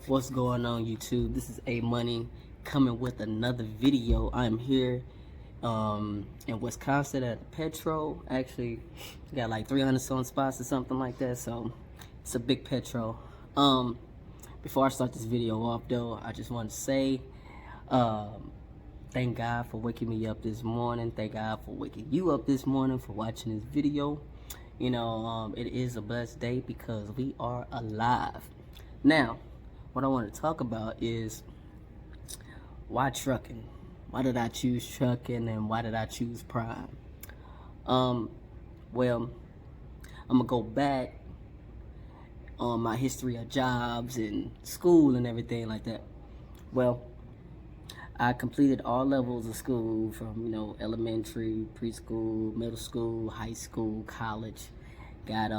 What's going on, YouTube? This is A Money coming with another video. I'm here in Wisconsin at the Petro. Actually, got like 300 some spots or something like that, so it's a big Petro. Before I start this video off though, I just want to say thank God for waking me up this morning. Thank God for waking you up this morning, for watching this video. It is a blessed day because we are alive. Now, what I want to talk about is why trucking. Why did I choose trucking and why did I choose Prime? Well, I'm gonna go back on my history of jobs and school and everything like that. Well, I completed all levels of school from, elementary, preschool, middle school, high school, college. Got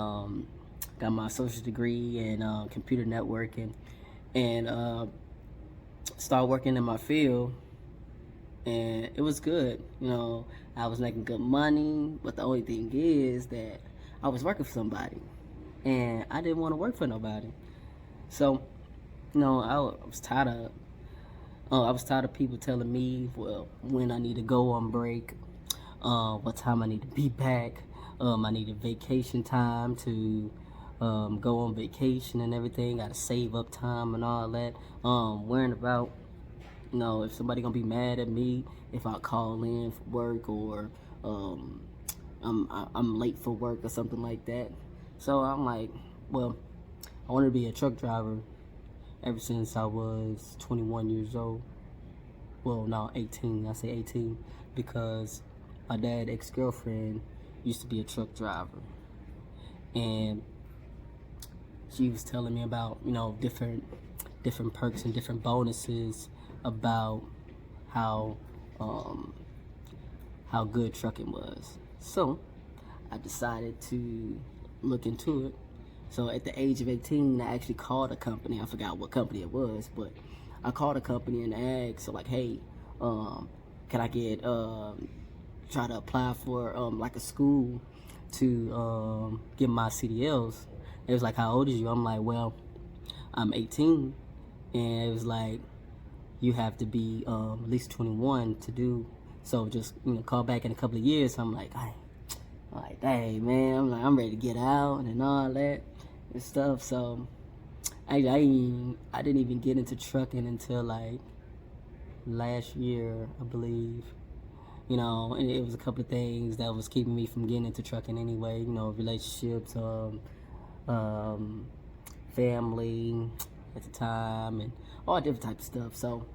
my associate degree in computer networking, and started working in my field, and it was good. I was making good money, but the only thing is that I was working for somebody, and I didn't want to work for nobody. So, I was tired of people telling me, well, when I need to go on break, what time I need to be back. I needed vacation time to go on vacation and everything. Got to save up time and all that. Worrying about, if somebody gonna be mad at me if I call in for work, or I'm late for work or something like that. So I'm like, well, I wanted to be a truck driver ever since I was 21 years old. Well, no, 18. I say 18 because my dad's ex-girlfriend used to be a truck driver, and she was telling me about different perks and different bonuses about how good trucking was. So I decided to look into it. So at the age of 18, I actually called a company. I forgot what company it was, but I called a company and asked, so like, hey, can I get try to apply for like a school to get my CDLs? It was like, how old is you? I'm like, well, I'm 18, and it was like, you have to be at least 21 to do. So just call back in a couple of years. I'm like, dang man, I'm ready to get out and all that and stuff. So I didn't even get into trucking until like last year, I believe. And it was a couple of things that was keeping me from getting into trucking anyway. Relationships, family at the time, and all different types of stuff. So,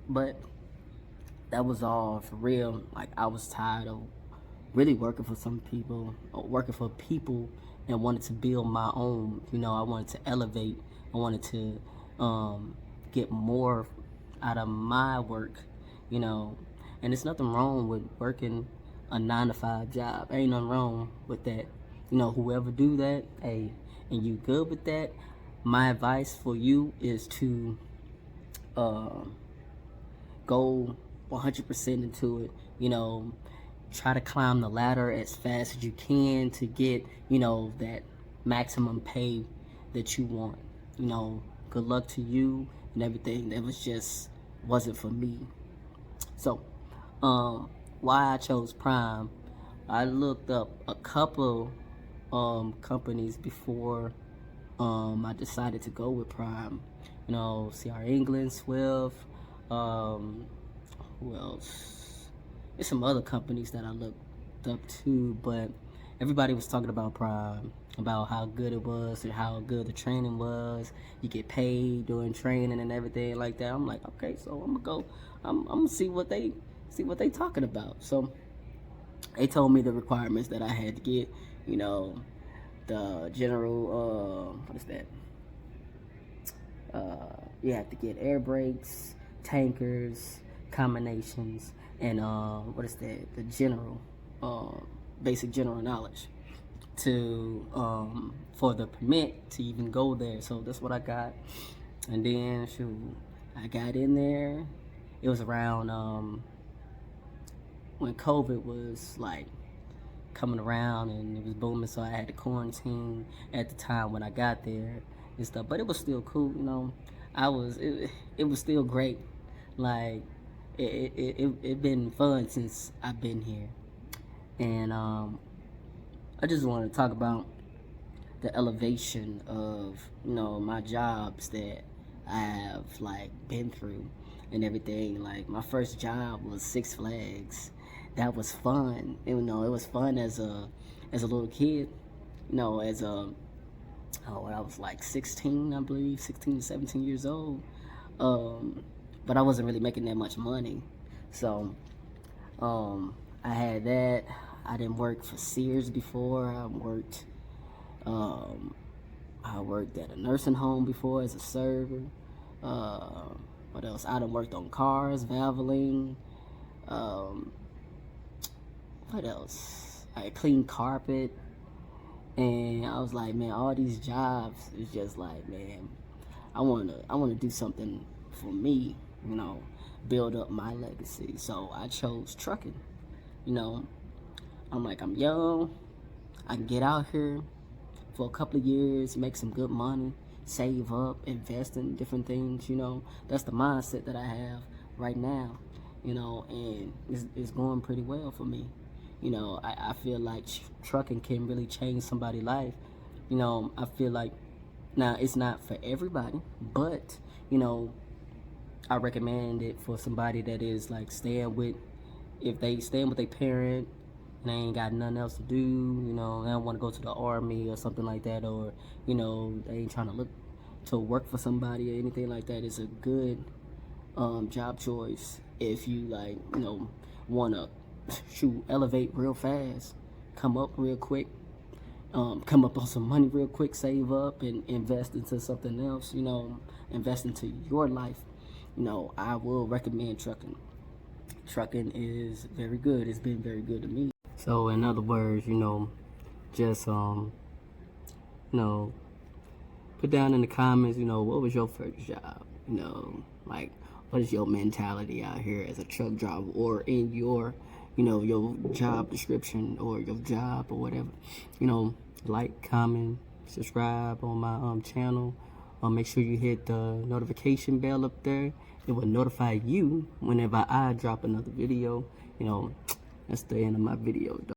but that was all for real. Like, I was tired of really working for some people, or working for people, and wanted to build my own. I wanted to elevate. I wanted to get more out of my work. And there's nothing wrong with working a 9-to-5 job. Ain't nothing wrong with that. Whoever do that, hey, and you good with that, my advice for you is to go 100% into it. Try to climb the ladder as fast as you can to get that maximum pay that you want. Good luck to you and everything. That wasn't for me. So why I chose Prime, I looked up a couple companies before I decided to go with Prime. CR England, Swift, who else? There's some other companies that I looked up too, but everybody was talking about Prime, about how good it was and how good the training was. You get paid during training and everything like that. I'm like, okay, so I'm gonna go. I'm gonna see what they talking about. So they told me the requirements that I had to get. The general, what is that? You have to get air brakes, tankers, combinations, and what is that? The general, basic general knowledge to for the permit to even go there. So that's what I got. And then shoot, I got in there. It was around when COVID was like coming around and it was booming, so I had to quarantine at the time when I got there. and stuff. But it was still cool, you know. It was still great. Like it been fun since I've been here, and I just want to talk about the elevation of my jobs that I have like been through and everything. Like my first job was Six Flags. That was fun. It was fun as a little kid. As a I was like 16, I believe, 16 to 17 years old. But I wasn't really making that much money, so I had that. I didn't work for Sears before. Um, I worked at a nursing home before as a server. What else? I done worked on cars, Valvoline. Um, what else? I cleaned carpet. And I was like, man, all these jobs is just like, man, I wanna do something for me, build up my legacy. So I chose trucking. You know, I'm like, I'm young, I can get out here for a couple of years, make some good money, save up, invest in different things. That's the mindset that I have right now. And it's going pretty well for me. I feel like trucking can really change somebody's life. I feel like now it's not for everybody, but I recommend it for somebody that is like if they staying with their parent and they ain't got nothing else to do, they don't want to go to the army or something like that, or they ain't trying to look to work for somebody or anything like that. It's a good job choice if you like want to elevate real fast, come up real quick, come up on some money real quick, save up and invest into something else, invest into your life. I will recommend trucking. Trucking is very good. It's been very good to me. So in other words, just put down in the comments, what was your first job? Like what is your mentality out here as a truck driver, or in your your job description or your job or whatever. Like, comment, subscribe on my channel. Make sure you hit the notification bell up there. It will notify you whenever I drop another video. That's the end of my video, dog.